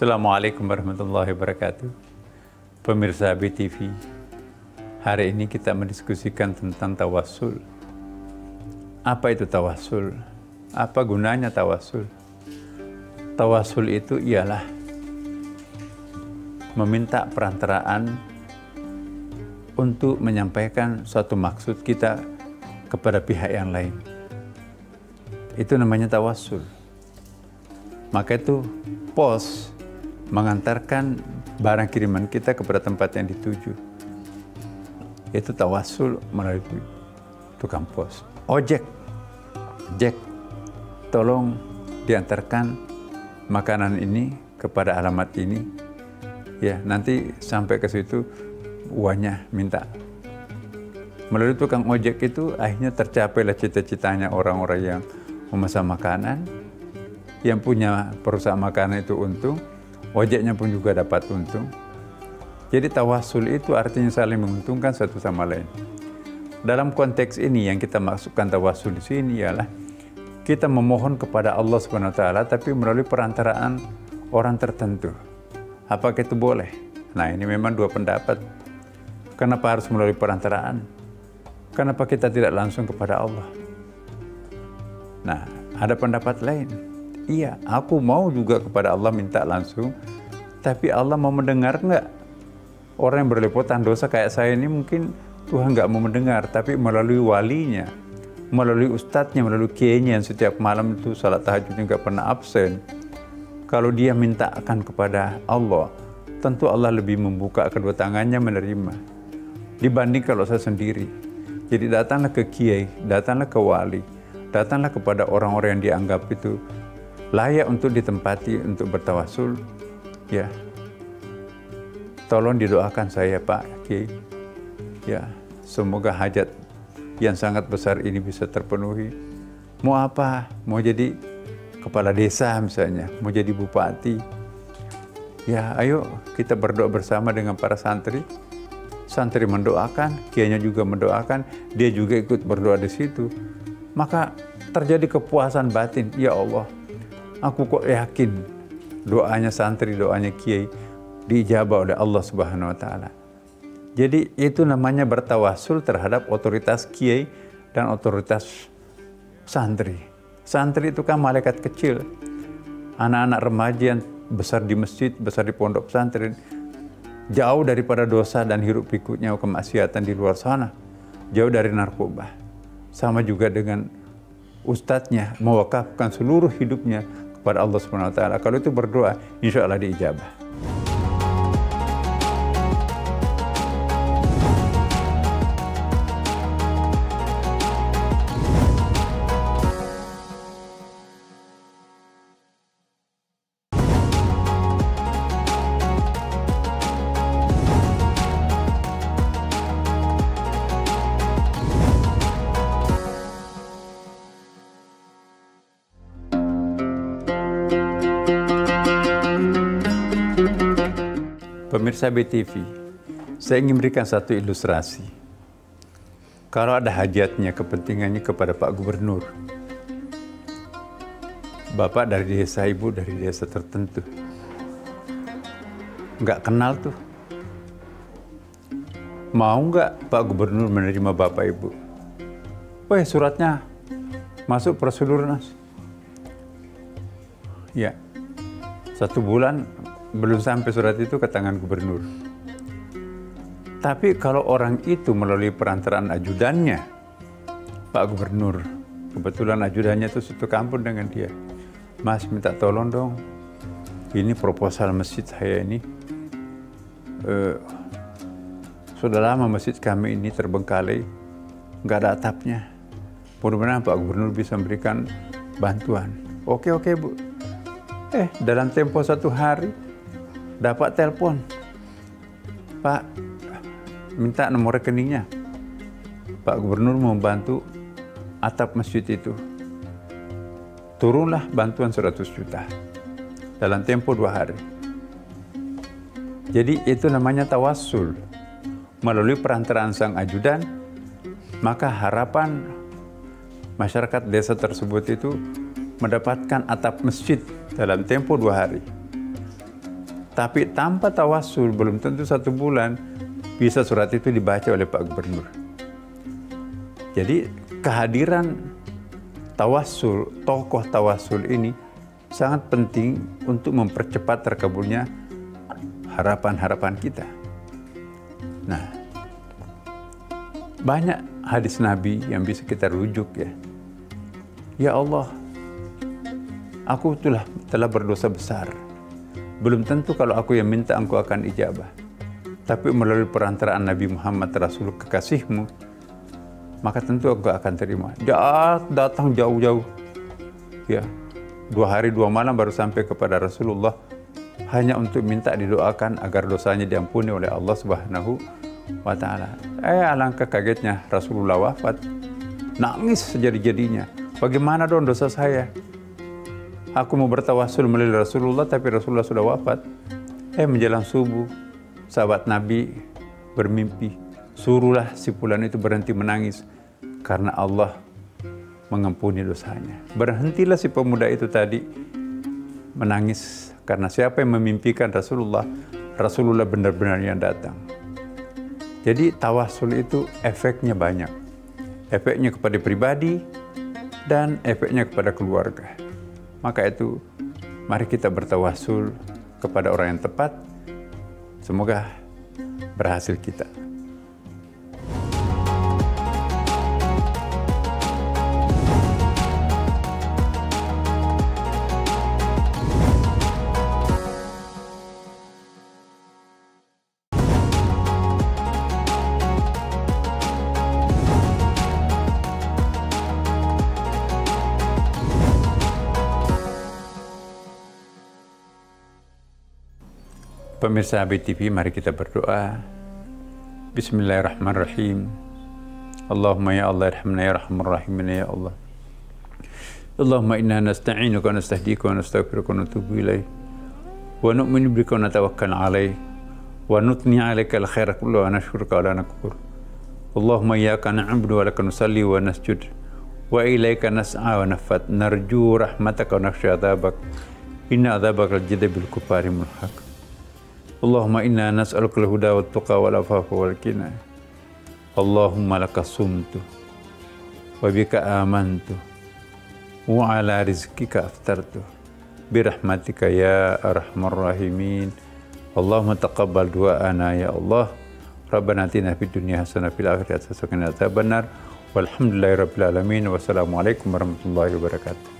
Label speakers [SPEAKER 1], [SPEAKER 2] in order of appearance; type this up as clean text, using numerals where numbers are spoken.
[SPEAKER 1] Assalamualaikum warahmatullahi wabarakatuh. Pemirsa BTV, hari ini kita mendiskusikan tentang tawassul. Apa itu tawassul? Apa gunanya tawassul? Tawassul itu ialah meminta perantaraan untuk menyampaikan suatu maksud kita kepada pihak yang lain. Itu namanya tawassul. Maka itu pos mengantarkan barang kiriman kita kepada tempat yang dituju. Itu tawassul melalui tukang pos. Ojek, Jack, tolong diantarkan makanan ini kepada alamat ini. Ya, nanti sampai ke situ uangnya minta. Melalui tukang ojek itu akhirnya tercapailah cita-citanya orang-orang yang memesan makanan, yang punya perusahaan makanan itu untung, ojeknya pun juga dapat untung. Jadi tawassul itu artinya saling menguntungkan satu sama lain. Dalam konteks ini yang kita maksudkan tawassul di sini ialah kita memohon kepada Allah Subhanahu wa taala tapi melalui perantaraan orang tertentu. Apakah itu boleh? Nah, ini memang dua pendapat. Kenapa harus melalui perantaraan? Kenapa kita tidak langsung kepada Allah? Nah, ada pendapat lain. Iya, aku mau juga kepada Allah minta langsung, tapi Allah mau mendengar nggak? Orang yang berlepotan dosa kayak saya ini mungkin Tuhan nggak mau mendengar, tapi melalui walinya, melalui ustadznya, melalui kiainya yang setiap malam itu salat tahajudnya nggak pernah absen. Kalau dia mintakan kepada Allah, tentu Allah lebih membuka kedua tangannya menerima. Dibanding kalau saya sendiri. Jadi datanglah ke kiai, datanglah ke wali, datanglah kepada orang-orang yang dianggap itu layak untuk ditempati untuk bertawassul. Ya, tolong didoakan saya Pak Kiai. Ya, semoga hajat yang sangat besar ini bisa terpenuhi. Mau apa? Mau jadi kepala desa misalnya, mau jadi bupati. Ya, ayo kita berdoa bersama dengan para santri. Santri mendoakan, kiainya juga mendoakan, dia juga ikut berdoa di situ. Maka terjadi kepuasan batin. Ya Allah, aku kok yakin doanya santri, doanya kiai diijabah oleh Allah Subhanahu wa taala. Jadi itu namanya bertawassul terhadap otoritas kiai dan otoritas santri. Santri itu kan malaikat kecil. Anak-anak remaja yang besar di masjid, besar di pondok pesantren, jauh daripada dosa dan hiruk pikuknya kemaksiatan di luar sana. Jauh dari narkoba. Sama juga dengan ustadznya mewakafkan seluruh hidupnya kepada Allah Subhanahu wa taala. Kalau itu berdoa, insya Allah diijabah. Pemirsa BTV, saya ingin memberikan satu ilustrasi. Kalau ada hajatnya, kepentingannya kepada Pak Gubernur, Bapak dari desa, Ibu dari desa tertentu, nggak kenal tuh. Mau nggak Pak Gubernur menerima Bapak Ibu? Weh, suratnya masuk prosedur nas. Ya, 1 bulan belum sampai surat itu ke tangan gubernur. Tapi kalau orang itu melalui perantaraan ajudannya, Pak Gubernur, kebetulan ajudannya itu satu kampung dengan dia. Mas, minta tolong dong, ini proposal masjid saya ini. Sudah lama masjid kami ini terbengkalai, nggak ada atapnya. Mudah-mudahan Pak Gubernur bisa memberikan bantuan. Oke Bu. Dalam tempo 1 hari, dapat telepon, Pak, minta nomor rekeningnya. Pak Gubernur membantu atap masjid itu. Turunlah bantuan 100 juta dalam tempo 2 hari. Jadi itu namanya tawassul. Melalui perantaraan sang ajudan, maka harapan masyarakat desa tersebut itu mendapatkan atap masjid dalam tempo 2 hari. Tapi tanpa tawassul, belum tentu 1 bulan bisa surat itu dibaca oleh Pak Gubernur. Jadi kehadiran tawassul, tokoh tawassul ini sangat penting untuk mempercepat terkabulnya harapan-harapan kita. Nah, banyak hadis Nabi yang bisa kita rujuk ya. Ya Allah, aku telah berdosa besar. Belum tentu kalau aku yang minta engkau akan ijabah. Tapi melalui perantaraan Nabi Muhammad Rasul kekasihmu, maka tentu engkau akan terima. Datang jauh-jauh. Ya, 2 hari 2 malam baru sampai kepada Rasulullah hanya untuk minta didoakan agar dosanya diampuni oleh Allah Subhanahu wa Ta'ala. Alangkah kagetnya Rasulullah wafat. Nangis sejadi-jadinya. Bagaimana dong dosa saya? Aku mau bertawassul melalui Rasulullah, tapi Rasulullah sudah wafat. Menjelang subuh, sahabat Nabi bermimpi, suruhlah si fulan itu berhenti menangis karena Allah mengampuni dosanya. Berhentilah si pemuda itu tadi menangis karena siapa yang memimpikan Rasulullah, Rasulullah benar-benar yang datang. Jadi tawassul itu efeknya banyak. Efeknya kepada pribadi dan efeknya kepada keluarga. Maka itu, mari kita bertawassul kepada orang yang tepat. Semoga berhasil kita. Pemirsa ABTV, mari kita berdoa. Bismillahirrahmanirrahim. Allahumma ya Allah irhamna ya rahman rahimin ya Allah. Allahumma inna nasta'inuka wa nastahdiika wa nastaghfiruka wa natubu ilaik. Wa nu'minu bika wa natawakkal alaik. Wa nutni alaika al-khaira kullahu wa nashkuruka wa la nakfur. Allahumma iyyaka na'budu wa laka nusalli wa nasjud. Wa ilaika nas'a wa nafat. Narju rahmataka wa nakhsha 'adzabak. Inna 'adzabaka al-jaddi bil kufari mulhaq. Allahumma inna nas'aluka al-huda wa tuqa wal afafa wal ghina. Allahumma laka sumtu wa bika amantu wa ala rizqika aftartu birahmatika ya arhamar rahimin. Allahumma taqabbal du'ana ya Allah. Rabbana atina fid dunya hasanah fil akhirati hasanah wa qina adzabannar. Walhamdulillahirabbil alamin. Wassalamualaikum warahmatullahi wabarakatuh.